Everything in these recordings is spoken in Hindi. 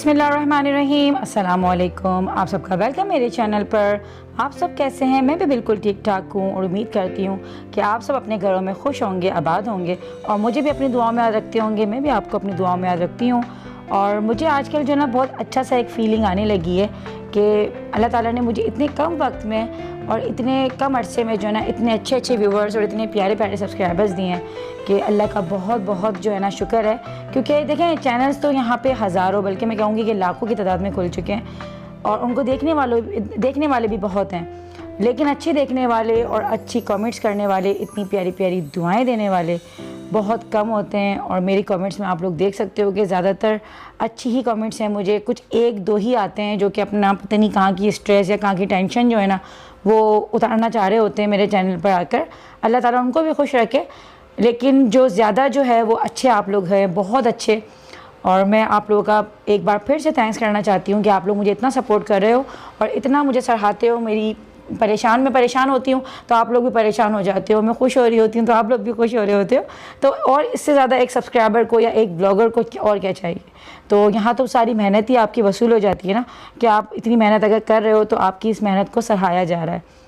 बिस्मिल्लाहिर्रहमानिर्रहीम, अस्सलाम वालेकुम। आप सबका वेलकम मेरे चैनल पर। आप सब कैसे हैं? मैं भी बिल्कुल ठीक ठाक हूँ और उम्मीद करती हूँ कि आप सब अपने घरों में खुश होंगे, आबाद होंगे और मुझे भी अपनी दुआओं में याद रखते होंगे। मैं भी आपको अपनी दुआओं में याद रखती हूँ। और मुझे आजकल जो है ना बहुत अच्छा सा एक फ़ीलिंग आने लगी है कि अल्लाह ताला ने मुझे इतने कम वक्त में और इतने कम अरसे में जो है ना इतने अच्छे अच्छे व्यूवर्स और इतने प्यारे प्यारे सब्सक्राइबर्स दिए हैं कि अल्लाह का बहुत बहुत जो है ना शुक्र है। क्योंकि देखें, चैनल्स तो यहाँ पे हज़ारों बल्कि मैं कहूँगी कि लाखों की तादाद में खुल चुके हैं और उनको देखने वाले भी बहुत हैं, लेकिन अच्छे देखने वाले और अच्छी कमेंट्स करने वाले, इतनी प्यारी प्यारी दुआएं देने वाले बहुत कम होते हैं। और मेरी कमेंट्स में आप लोग देख सकते हो कि ज़्यादातर अच्छी ही कमेंट्स हैं। मुझे कुछ एक दो ही आते हैं जो कि अपना पता नहीं कहाँ की स्ट्रेस या कहाँ की टेंशन जो है ना वो उतारना चाह रहे होते हैं मेरे चैनल पर आकर। अल्लाह ताला उनको भी खुश रखे, लेकिन जो ज़्यादा जो है वो अच्छे आप लोग हैं, बहुत अच्छे। और मैं आप लोगों का एक बार फिर से थैंक्स करना चाहती हूँ कि आप लोग मुझे इतना सपोर्ट कर रहे हो और इतना मुझे सराहते हो। मेरी मैं परेशान होती हूँ तो आप लोग भी परेशान हो जाते हो, मैं खुश हो रही होती हूँ तो आप लोग भी खुश हो रहे होते हो। तो और इससे ज़्यादा एक सब्सक्राइबर को या एक ब्लॉगर को और क्या चाहिए। तो यहाँ तो सारी मेहनत ही आपकी वसूल हो जाती है ना, कि आप इतनी मेहनत अगर कर रहे हो तो आपकी इस मेहनत को सराहाया जा रहा है।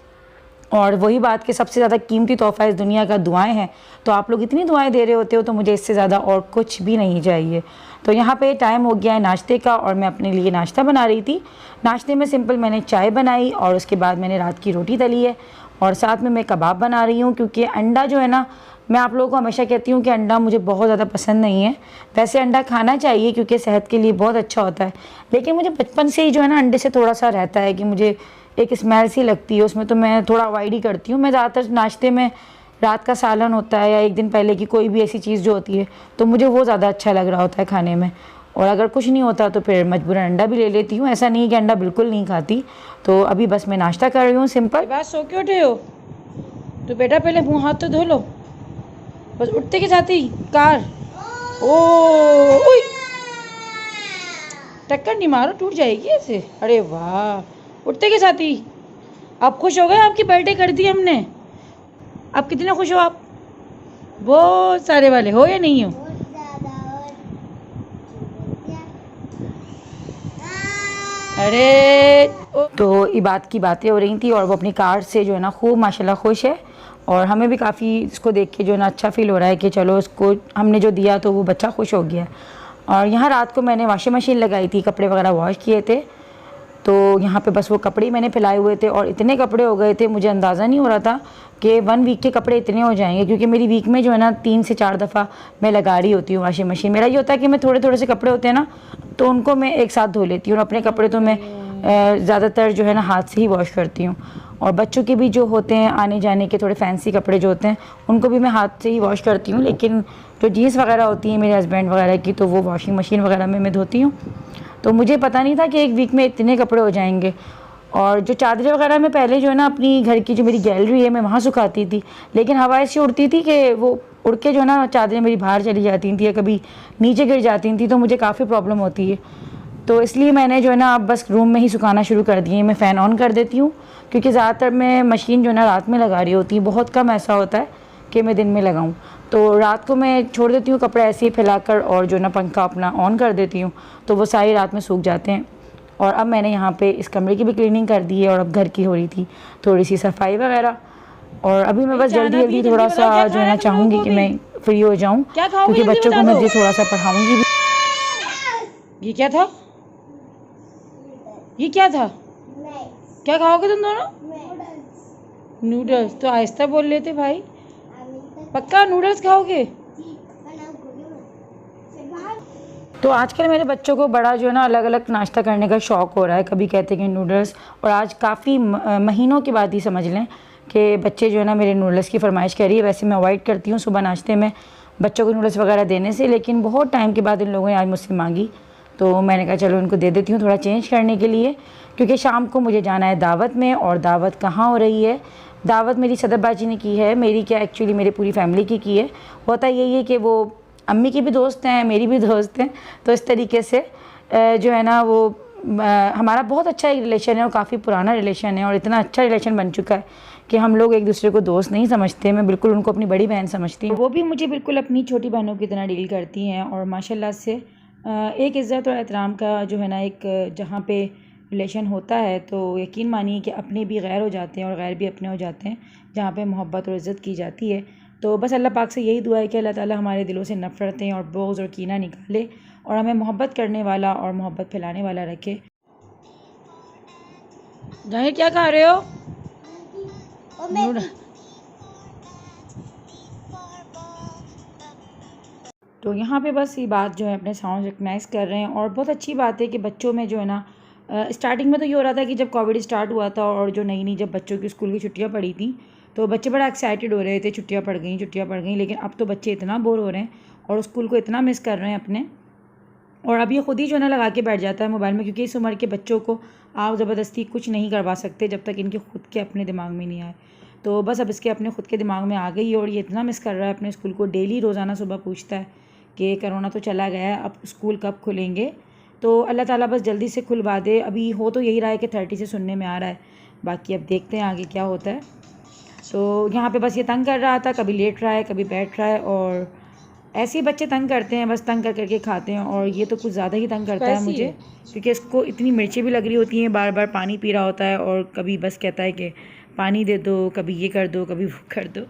और वही बात कि सबसे ज़्यादा कीमती तोहफ़ा इस दुनिया का दुआएं हैं। तो आप लोग इतनी दुआएं दे रहे होते हो तो मुझे इससे ज़्यादा और कुछ भी नहीं चाहिए। तो यहाँ पे टाइम हो गया है नाश्ते का और मैं अपने लिए नाश्ता बना रही थी। नाश्ते में सिंपल मैंने चाय बनाई और उसके बाद मैंने रात की रोटी तली है और साथ में मैं कबाब बना रही हूँ। क्योंकि अंडा जो है ना, मैं आप लोगों को हमेशा कहती हूँ कि अंडा मुझे बहुत ज़्यादा पसंद नहीं है। वैसे अंडा खाना चाहिए क्योंकि सेहत के लिए बहुत अच्छा होता है, लेकिन मुझे बचपन से ही जो है ना अंडे से थोड़ा सा रहता है कि मुझे एक स्मेल सी लगती है उसमें, तो मैं थोड़ा अवॉइड ही करती हूँ। मैं ज़्यादातर नाश्ते में रात का सालन होता है या एक दिन पहले की कोई भी ऐसी चीज़ जो होती है तो मुझे वो ज़्यादा अच्छा लग रहा होता है खाने में। और अगर कुछ नहीं होता तो फिर मजबूरन अंडा भी ले लेती हूँ। ऐसा नहीं कि अंडा बिल्कुल नहीं खाती। तो अभी बस मैं नाश्ता कर रही हूँ सिंपल। बात सो क्यों उठे हो? तो बेटा पहले मुँह हाथ तो धो लो, बस उठते के साथ ही कार। ओ टक्कर नहीं मारो, टूट जाएगी ऐसे। अरे वाह, उठते के साथ ही आप खुश हो गए? आपकी बर्थडे कर दी हमने। आप कितने खुश हो? आप बहुत सारे वाले हो या नहीं हो? अरे तो इबाद की बातें हो रही थी और वो अपनी कार से जो है ना खूब माशाल्लाह खुश है। और हमें भी काफ़ी इसको देख के जो है ना अच्छा फील हो रहा है कि चलो इसको हमने जो दिया तो वो बच्चा खुश हो गया। और यहाँ रात को मैंने वॉशिंग मशीन लगाई थी, कपड़े वगैरह वॉश किए थे। तो यहाँ पे बस वो कपड़े ही मैंने फैलाए हुए थे और इतने कपड़े हो गए थे, मुझे अंदाज़ा नहीं हो रहा था कि 1 वीक के कपड़े इतने हो जाएंगे। क्योंकि मेरी वीक में जो है ना 3 से 4 दफ़ा मैं लगा रही होती हूँ वॉशिंग मशीन। मेरा ये होता है कि मैं थोड़े थोड़े से कपड़े होते हैं ना तो उनको मैं एक साथ धो लेती हूँ। और अपने कपड़े तो मैं ज़्यादातर जो है ना हाथ से ही वॉश करती हूँ। और बच्चों के भी जो होते हैं आने जाने के थोड़े फैंसी कपड़े जो होते हैं उनको भी मैं हाथ से ही वॉश करती हूँ। लेकिन जो जीन्स वगैरह होती हैं मेरे हस्बैंड वगैरह की तो वो वॉशिंग मशीन वगैरह में मैं धोती हूँ। तो मुझे पता नहीं था कि 1 वीक में इतने कपड़े हो जाएंगे। और जो चादरें वगैरह मैं पहले जो है ना अपनी घर की जो मेरी गैलरी है मैं वहाँ सुखाती थी, लेकिन हवा ऐसी उड़ती थी कि वो उड़ के जो है ना चादरें मेरी बाहर चली जाती थी या कभी नीचे गिर जाती थी, तो मुझे काफ़ी प्रॉब्लम होती है। तो इसलिए मैंने जो है ना अब बस रूम में ही सुखाना शुरू कर दिए। मैं फ़ैन ऑन कर देती हूँ क्योंकि ज़्यादातर मैं मशीन जो है ना रात में लगा रही होती हूँ, बहुत कम ऐसा होता है कि मैं दिन में लगाऊँ। तो रात को मैं छोड़ देती हूँ कपड़े ऐसे ही फैलाकर और जो है ना पंखा अपना ऑन कर देती हूँ, तो वो सारी रात में सूख जाते हैं। और अब मैंने यहाँ पे इस कमरे की भी क्लीनिंग कर दी है और अब घर की हो रही थी थोड़ी सी सफाई वगैरह। और अभी मैं बस जल्दी जल्दी थोड़ा सा जो है ना चाहूँगी कि मैं फ्री हो जाऊँ क्योंकि बच्चों को मैं थोड़ा सा पढ़ाऊँगी भी। ये क्या था? ये क्या था? क्या खाओगे तुम दोनों? नूडल्स। तो आहिस्ता बोल लेते भाई। पक्का नूडल्स खाओगे? तो आजकल मेरे बच्चों को बड़ा जो है ना अलग अलग नाश्ता करने का शौक़ हो रहा है। कभी कहते हैं कि नूडल्स, और आज काफ़ी महीनों के बाद ही समझ लें कि बच्चे जो है ना मेरे नूडल्स की फरमाइश कर रही है। वैसे मैं अवॉइड करती हूँ सुबह नाश्ते में बच्चों को नूडल्स वगैरह देने से, लेकिन बहुत टाइम के बाद इन लोगों ने आज मुझसे मांगी तो मैंने कहा चलो इनको दे देती हूँ थोड़ा चेंज करने के लिए। क्योंकि शाम को मुझे जाना है दावत में, और दावत कहाँ हो रही है? दावत मेरी सदर बाजी ने की है, मेरी क्या एक्चुअली मेरी पूरी फैमिली की है। होता यही है कि वो अम्मी की भी दोस्त हैं, मेरी भी दोस्त हैं, तो इस तरीके से जो है ना वो हमारा बहुत अच्छा एक रिलेशन है और काफ़ी पुराना रिलेशन है और इतना अच्छा रिलेशन बन चुका है कि हम लोग एक दूसरे को दोस्त नहीं समझते। मैं बिल्कुल उनको अपनी बड़ी बहन समझती हूँ, वो भी मुझे बिल्कुल अपनी छोटी बहनों की तरह डील करती हैं। और माशाल्लाह से एक इज़्ज़त और एहतराम का जो है ना एक जहाँ पे रिलेशन होता है तो यकीन मानिए कि अपने भी गैर हो जाते हैं और गैर भी अपने हो जाते हैं, जहाँ पे मोहब्बत और इज़्ज़त की जाती है। तो बस अल्लाह पाक से यही दुआ है कि अल्लाह ताला हमारे दिलों से नफ़रतें और बोझ और कीना निकाले और हमें मोहब्बत करने वाला और मोहब्बत फैलाने वाला रखे। जाहिर क्या खा रहे हो? तो यहाँ पे बस ये बात जो है अपने साउंड रिकग्नाइज़ कर रहे हैं और बहुत अच्छी बात है कि बच्चों में जो है ना स्टार्टिंग में तो ये हो रहा था कि जब कोविड स्टार्ट हुआ था और जो नई जब बच्चों की स्कूल की छुट्टियाँ पड़ी थी तो बच्चे बड़ा एक्साइटेड हो रहे थे, छुट्टियाँ पड़ गई, लेकिन अब तो बच्चे इतना बोर हो रहे हैं और स्कूल को इतना मिस कर रहे हैं अपने। और अब ये ख़ुद ही जो है ना लगा के बैठ जाता है मोबाइल में, क्योंकि इस उम्र के बच्चों को आप ज़बरदस्ती कुछ नहीं करवा सकते जब तक इनके खुद के अपने दिमाग में नहीं आए। तो बस अब इसके अपने ख़ुद के दिमाग में आ गई और ये इतना मिस कर रहा है अपने स्कूल को। डेली रोज़ाना सुबह पूछता है कि कोरोना तो चला गया है, अब स्कूल कब खुलेंगे। तो अल्लाह ताला बस जल्दी से खुलवा दे। अभी हो तो यही रहा है कि 30 से सुनने में आ रहा है, बाकी अब देखते हैं आगे क्या होता है। तो यहाँ पे बस ये तंग कर रहा था, कभी लेट रहा है कभी बैठ रहा है और ऐसे ही बच्चे तंग करते हैं, बस तंग कर करके खाते हैं। और ये तो कुछ ज़्यादा ही तंग करता है मुझे, क्योंकि इसको इतनी मिर्चें भी लग रही होती हैं, बार बार पानी पी रहा होता है और कभी बस कहता है कि पानी दे दो, कभी ये कर दो, कभी वो कर दो।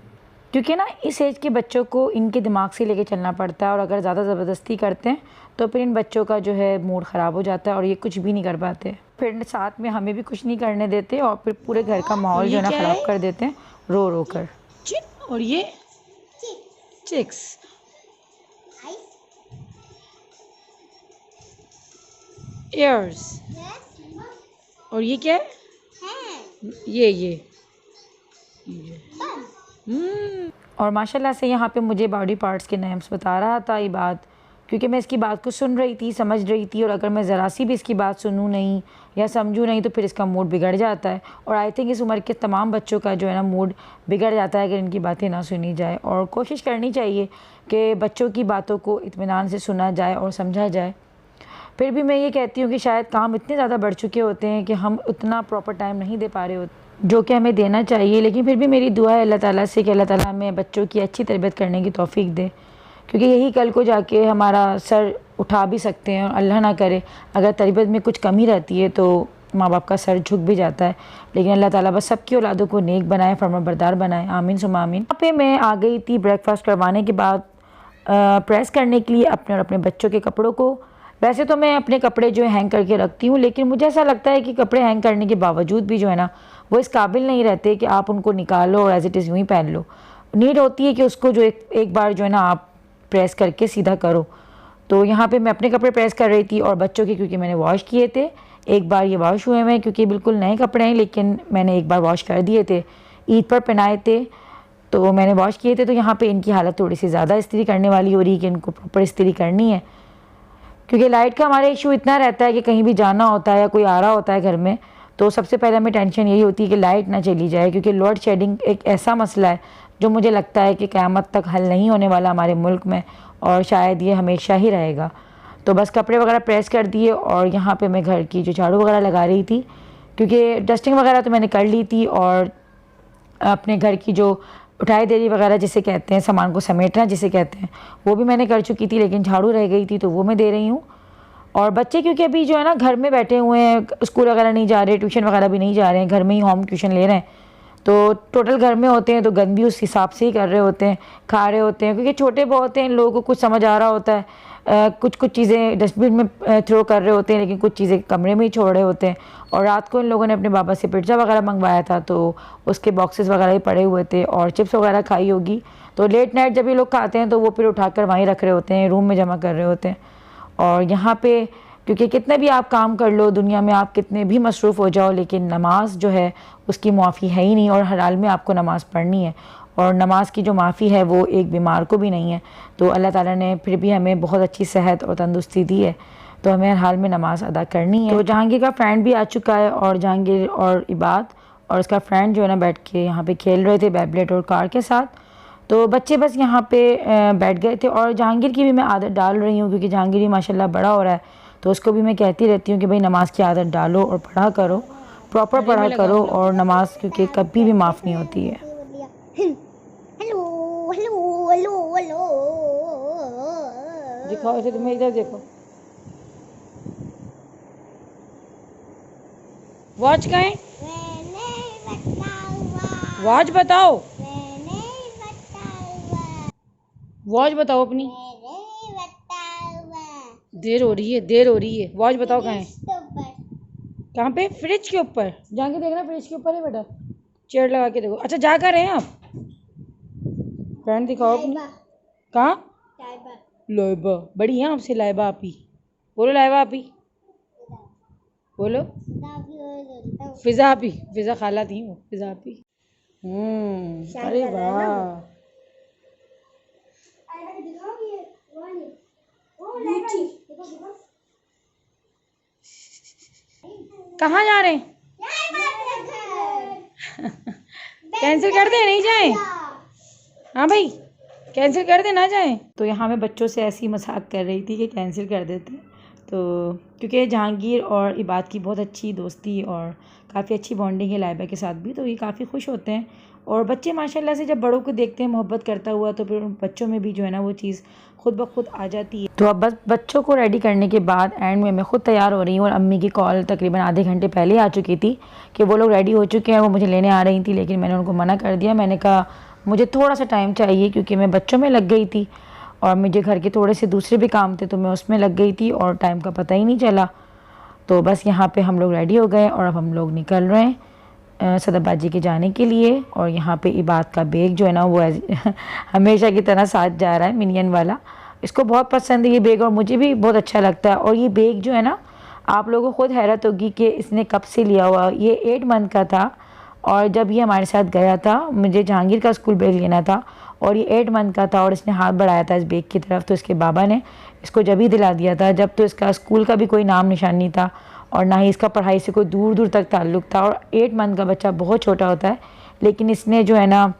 क्योंकि ना इस एज के बच्चों को इनके दिमाग से लेके चलना पड़ता है और अगर ज़्यादा ज़बरदस्ती करते हैं तो फिर इन बच्चों का जो है मूड ख़राब हो जाता है और ये कुछ भी नहीं कर पाते, फिर साथ में हमें भी कुछ नहीं करने देते और फिर पूरे घर का माहौल जो है ना ख़राब कर देते हैं रो रो कर। और ये चिक्स, ears, और ये क्या है? ये और माशाल्लाह से यहाँ पे मुझे बॉडी पार्ट्स के नेम्स बता रहा था ये बात, क्योंकि मैं इसकी बात को सुन रही थी, समझ रही थी, और अगर मैं ज़रा सी भी इसकी बात सुनूँ नहीं या समझूँ नहीं तो फिर इसका मूड बिगड़ जाता है। और आई थिंक इस उम्र के तमाम बच्चों का जो है ना मूड बिगड़ जाता है अगर इनकी बातें ना सुनी जाए। और कोशिश करनी चाहिए कि बच्चों की बातों को इत्मीनान से सुना जाए और समझा जाए। फिर भी मैं ये कहती हूँ कि शायद काम इतने ज़्यादा बढ़ चुके होते हैं कि हम उतना प्रॉपर टाइम नहीं दे पा रहे होते जो कि हमें देना चाहिए। लेकिन फिर भी मेरी दुआ है अल्लाह ताला से कि अल्लाह ताला हमें बच्चों की अच्छी तरबियत करने की तौफीक दे, क्योंकि यही कल को जाके हमारा सर उठा भी सकते हैं। और अल्लाह ना करे अगर तरबियत में कुछ कमी रहती है तो माँ बाप का सर झुक भी जाता है। लेकिन अल्लाह ताला बस सबकी औलादों को नेक बनाए, फरमाबरदार बनाए, आमीन सुम्मा आमीन। यहाँ पे मैं आ गई थी ब्रेकफास्ट करवाने के बाद प्रेस करने के लिए अपने और अपने बच्चों के कपड़ों को। वैसे तो मैं अपने कपड़े जो है हैंग करके रखती हूँ, लेकिन मुझे ऐसा लगता है कि कपड़े हैंग करने के बावजूद भी जो है ना वो इस काबिल नहीं रहते कि आप उनको निकालो और एज इट इज़ यूँ ही पहन लो। नीड होती है कि उसको जो एक बार जो है ना आप प्रेस करके सीधा करो। तो यहाँ पे मैं अपने कपड़े प्रेस कर रही थी और बच्चों के, क्योंकि मैंने वॉश किए थे, एक बार ये वॉश हुए हैं क्योंकि बिल्कुल नए कपड़े हैं, लेकिन मैंने एक बार वॉश कर दिए थे, ईद पर पहनाए थे तो मैंने वॉश किए थे। तो यहाँ पे इनकी हालत थोड़ी सी ज़्यादा इस्त्री करने वाली हो रही है कि इनको प्रॉपर इस्त्री करनी है, क्योंकि लाइट का हमारा इशू इतना रहता है कि कहीं भी जाना होता है या कोई आ रहा होता है घर में तो सबसे पहले हमें टेंशन यही होती है कि लाइट ना चली जाए, क्योंकि लोड शेडिंग एक ऐसा मसला है जो मुझे लगता है कि क़यामत तक हल नहीं होने वाला हमारे मुल्क में और शायद ये हमेशा ही रहेगा। तो बस कपड़े वगैरह प्रेस कर दिए और यहाँ पे मैं घर की जो झाड़ू वगैरह लगा रही थी, क्योंकि डस्टिंग वगैरह तो मैंने कर ली थी और अपने घर की जो उठाई देरी वगैरह जिसे कहते हैं, सामान को समेटना जिसे कहते हैं, वो भी मैंने कर चुकी थी, लेकिन झाड़ू रह गई थी तो वो मैं दे रही हूँ। और बच्चे क्योंकि अभी जो है ना घर में बैठे हुए हैं, स्कूल वगैरह नहीं जा रहे, ट्यूशन वगैरह भी नहीं जा रहे हैं, घर में ही होम ट्यूशन ले रहे हैं, तो टोटल घर में होते हैं तो गंद भी उस हिसाब से ही कर रहे होते हैं, खा रहे होते हैं, क्योंकि छोटे बहुत हैं, इन लोगों को कुछ समझ आ रहा होता है। कुछ चीज़ें डस्टबिन में थ्रो कर रहे होते हैं, लेकिन कुछ चीज़ें कमरे में ही छोड़ रहे होते हैं। और रात को इन लोगों ने अपने बाबा से पिज्ज़ा वगैरह मंगवाया था तो उसके बॉक्सेस वगैरह ही पड़े हुए थे और चिप्स वगैरह खाई होगी, तो लेट नाइट जब ये लोग खाते हैं तो वो फिर उठाकर वहीं रख रहे होते हैं, रूम में जमा कर रहे होते हैं। और यहाँ पे क्योंकि कितने भी आप काम कर लो दुनिया में, आप कितने भी मसरूफ़ हो जाओ, लेकिन नमाज जो है उसकी माफ़ी है ही नहीं और हर हाल में आपको नमाज़ पढ़नी है। और नमाज की जो माफ़ी है वो एक बीमार को भी नहीं है। तो अल्लाह ताला ने फिर भी हमें बहुत अच्छी सेहत और तंदुरुस्ती दी है, तो हमें हर हाल में नमाज अदा करनी है। तो जहांगीर का फ्रेंड भी आ चुका है और जहांगीर और इबाद और उसका फ्रेंड जो है ना बैठ के यहाँ पे खेल रहे थे बैबलेट और कार के साथ। तो बच्चे बस यहाँ पे बैठ गए थे और जहांगीर की भी मैं आदत डाल रही हूँ, क्योंकि जहांगीर भी माशाल्लाह बड़ा हो रहा है, तो उसको भी मैं कहती रहती हूँ कि भाई नमाज की आदत डालो और पढ़ा करो, प्रॉपर पढ़ा करो। और नमाज क्योंकि कभी भी माफ़ नहीं होती है। दिखाओ इसे, तुम्हें इधर देखो, वॉच कहाँ है? मैंने बताऊंगा वॉच बताओ, मैंने बताऊंगा वॉच बताओ अपनी। मैंने बताऊंगा देर हो रही है, देर हो रही है, वॉच बताओ कहाँ है? इसके ऊपर कहाँ पे? फ्रिज के ऊपर जाके देखना, फ्रिज के ऊपर है बेटा, चेयर लगा के देखो। अच्छा जा कर रहे हैं आप? फ्रेंड दिखाओ अपनी। लाइबा कहाँ? लाइबा लाइबा, बड़ी हैं आपसे लाइबा आपी। बोलो लाइबा आपी, बोलो। दादी और बोलता हूँ फिजा आपी, फिजा खाला थी वो, फिजा आपी। शाइन अरे कर रहा है ना वो। वाह, अरे दिखाओ ये वो नहीं वो लाइबा देखो देखो कहाँ जा रहे हैं? कैंसिल कर दे, नहीं जाए? हाँ भाई, कैंसिल कर दे, ना जाए। तो यहाँ मैं बच्चों से ऐसी मजाक कर रही थी कि कैंसिल कर देते। तो क्योंकि जहांगीर और इबाद की बहुत अच्छी दोस्ती और काफ़ी अच्छी बॉन्डिंग है लाइबा के साथ भी, तो ये काफ़ी खुश होते हैं। और बच्चे माशाल्लाह से जब बड़ों को देखते हैं मोहब्बत करता हुआ, तो फिर उन बच्चों में भी जो है ना वो चीज़ खुद ब खुद आ जाती है। तो अब बस बच्चों को रेडी करने के बाद एंड में मैं खुद तैयार हो रही हूँ, और अम्मी की कॉल तकरीबन आधे घंटे पहले आ चुकी थी कि वो लोग रेडी हो चुके हैं, वो मुझे लेने आ रही थी। लेकिन मैंने उनको मना कर दिया, मैंने कहा मुझे थोड़ा सा टाइम चाहिए, क्योंकि मैं बच्चों में लग गई थी और मुझे घर के थोड़े से दूसरे भी काम थे, तो मैं उसमें लग गई थी और टाइम का पता ही नहीं चला। तो बस यहाँ पे हम लोग रेडी हो गए और अब हम लोग निकल रहे हैं सदरबाजी के जाने के लिए। और यहाँ पे इबाद का बैग जो है ना वो हमेशा की तरह साथ जा रहा है, मिनियन वाला। इसको बहुत पसंद है ये बैग और मुझे भी बहुत अच्छा लगता है। और ये बैग जो है ना, आप लोगों को खुद हैरत होगी कि इसने कब से लिया हुआ। ये 8 मंथ का था और जब ये हमारे साथ गया था, मुझे जहांगीर का स्कूल बैग लेना था और ये 8 मंथ का था और इसने हाथ बढ़ाया था इस बैग की तरफ, तो इसके बाबा ने इसको जब ही दिला दिया था जब तो इसका स्कूल का भी कोई नाम निशान नहीं था और ना ही इसका पढ़ाई से कोई दूर दूर तक ताल्लुक़ था। और 8 मंथ का बच्चा बहुत छोटा होता है, लेकिन इसने जो है ना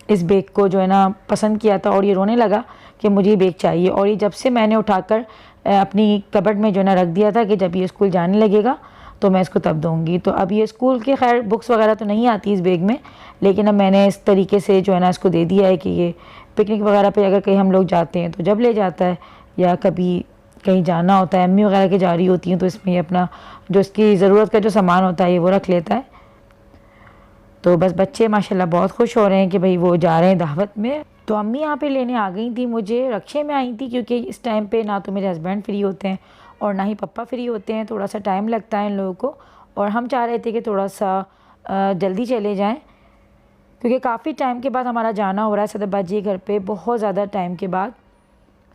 इस बैग को जो है ना पसंद किया था और ये रोने लगा कि मुझे ये बैग चाहिए। और ये जब से मैंने उठाकर अपनी कबर्ड में जो है ना रख दिया था कि जब ये स्कूल जाने लगेगा तो मैं इसको तब दूँगी। तो अब ये स्कूल के खैर बुक्स वगैरह तो नहीं आती इस बैग में, लेकिन अब मैंने इस तरीके से जो है ना इसको दे दिया है कि ये पिकनिक वगैरह पे अगर कहीं हम लोग जाते हैं तो जब ले जाता है, या कभी कहीं जाना होता है, अम्मी वगैरह की जा रही होती हैं तो इसमें ये अपना जो इसकी ज़रूरत का जो सामान होता है ये वो रख लेता है। तो बस बच्चे माशाल्लाह बहुत खुश हो रहे हैं कि भाई वो जा रहे हैं दावत में। तो अम्मी यहाँ पे लेने आ गई थी मुझे, रक्षे में आई थी, क्योंकि इस टाइम पे ना तो मेरे हस्बैंड फ्री होते हैं और ना ही पप्पा फ्री होते हैं, थोड़ा सा टाइम लगता है इन लोगों को। और हम चाह रहे थे कि थोड़ा सा जल्दी चले जाएं, क्योंकि काफ़ी टाइम के बाद हमारा जाना हो रहा है सदरबाजी घर पे, बहुत ज़्यादा टाइम के बाद।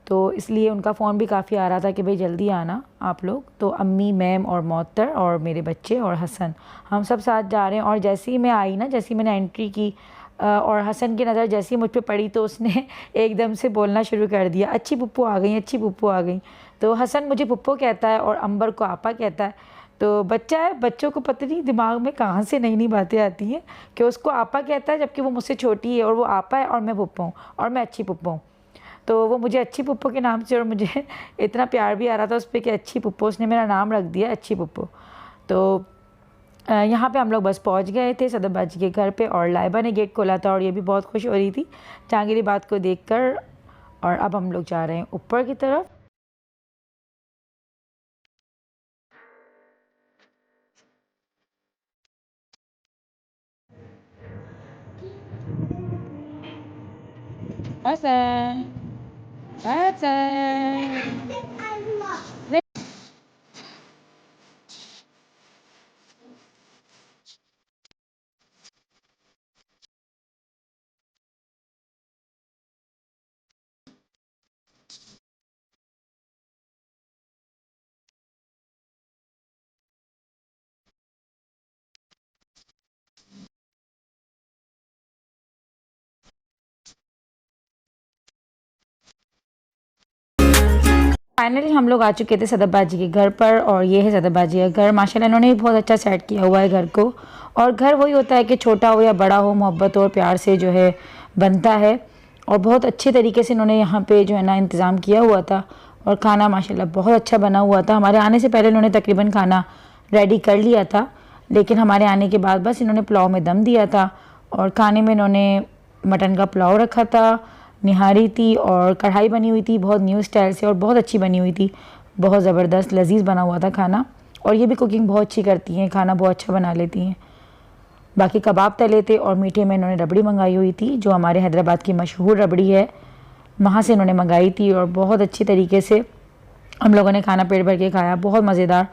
तो इसलिए उनका फ़ोन भी काफ़ी आ रहा था कि भाई जल्दी आना आप लोग। तो अम्मी, मैम और मोहतर और मेरे बच्चे और हसन, हम सब साथ जा रहे हैं। और जैसे ही मैं आई ना, जैसे ही मैंने एंट्री की और हसन की नज़र जैसे ही मुझ पे पड़ी तो उसने एकदम से बोलना शुरू कर दिया, अच्छी पुप्पो आ गई, अच्छी पुप्पो आ गई। तो हसन मुझे पुप्पो कहता है और अंबर को आपा कहता है। तो बच्चा है, बच्चों को पता नहीं दिमाग में कहाँ से नई नई बातें आती हैं कि उसको आपा कहता है जबकि वो मुझसे छोटी है और वो आपा है और मैं पुप्पो हूँ और मैं अच्छी पुप्पो हूँ। तो वो मुझे अच्छी पुप्पो के नाम से, और मुझे इतना प्यार भी आ रहा था उस पर कि अच्छी पुप्पो, उसने मेरा नाम रख दिया अच्छी पुप्पो। तो यहाँ पे हम लोग बस पहुँच गए थे सदरबाजी के घर पे और लाइबा ने गेट खोला था और ये भी बहुत खुश हो रही थी जहांगीरी बात को देखकर। और अब हम लोग जा रहे हैं ऊपर की तरफ। फाइनली हम लोग आ चुके थे सदरबाजी के घर पर और ये है सदरबाजी का घर। माशाल्लाह इन्होंने भी बहुत अच्छा सेट किया हुआ है घर को। और घर वही होता है कि छोटा हो या बड़ा हो, मोहब्बत और प्यार से जो है बनता है। और बहुत अच्छे तरीके से इन्होंने यहाँ पे जो है ना इंतज़ाम किया हुआ था और खाना माशाल्लाह बहुत अच्छा बना हुआ था। हमारे आने से पहले इन्होंने तकरीबन खाना रेडी कर लिया था, लेकिन हमारे आने के बाद बस इन्होंने पुलाव में दम दिया था। और खाने में इन्होंने मटन का पुलाव रखा था, निहारी थी और कढ़ाई बनी हुई थी बहुत न्यू स्टाइल से और बहुत अच्छी बनी हुई थी, बहुत ज़बरदस्त लजीज बना हुआ था खाना। और ये भी कुकिंग बहुत अच्छी करती हैं, खाना बहुत अच्छा बना लेती हैं। बाकी कबाब तले थे और मीठे में इन्होंने रबड़ी मंगाई हुई थी, जो हमारे हैदराबाद की मशहूर रबड़ी है, वहाँ से इन्होंने मंगाई थी। और बहुत अच्छी तरीके से हम लोगों ने खाना पेट भर के खाया, बहुत मज़ेदार।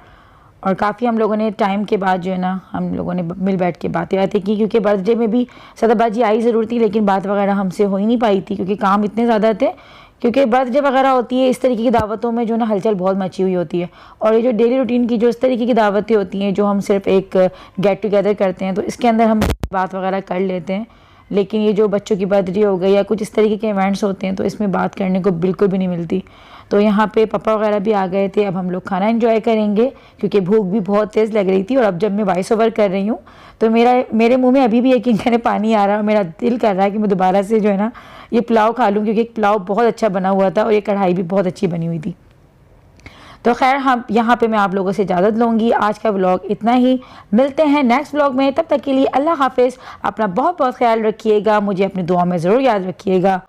और काफ़ी हम लोगों ने टाइम के बाद जो है ना, हम लोगों ने मिल बैठ के बातें की, क्योंकि बर्थडे में भी सदाबाजी आई ज़रूर थी, लेकिन बात वगैरह हमसे हो ही नहीं पाई थी क्योंकि काम इतने ज़्यादा थे। क्योंकि बर्थडे वगैरह होती है इस तरीके की दावतों में जो ना हलचल बहुत मची हुई होती है, और ये जो डेली रूटीन की जो इस तरीके की दावतें होती हैं जो हम सिर्फ एक गेट टुगेदर करते हैं, तो इसके अंदर हम बात वगैरह कर लेते हैं। लेकिन ये जो बच्चों की बर्थडे हो गई या कुछ इस तरीके के इवेंट्स होते हैं तो इसमें बात करने को बिल्कुल भी नहीं मिलती। तो यहाँ पे पापा वगैरह भी आ गए थे। अब हम लोग खाना एंजॉय करेंगे क्योंकि भूख भी बहुत तेज़ लग रही थी। और अब जब मैं वॉइस ओवर कर रही हूँ तो मेरे मुंह में अभी भी यकीन करें पानी आ रहा है, और मेरा दिल कर रहा है कि मैं दोबारा से जो है ना ये पुलाव खा लूँ, क्योंकि पुलाव बहुत अच्छा बना हुआ था और ये कढ़ाई भी बहुत अच्छी बनी हुई थी। तो खैर हम यहाँ पे मैं आप लोगों से इजाज़त लूँगी। आज का व्लॉग इतना ही, मिलते हैं नेक्स्ट व्लॉग में। तब तक के लिए अल्लाह हाफिज़, अपना बहुत बहुत ख्याल रखिएगा, मुझे अपनी दुआ में ज़रूर याद रखिएगा।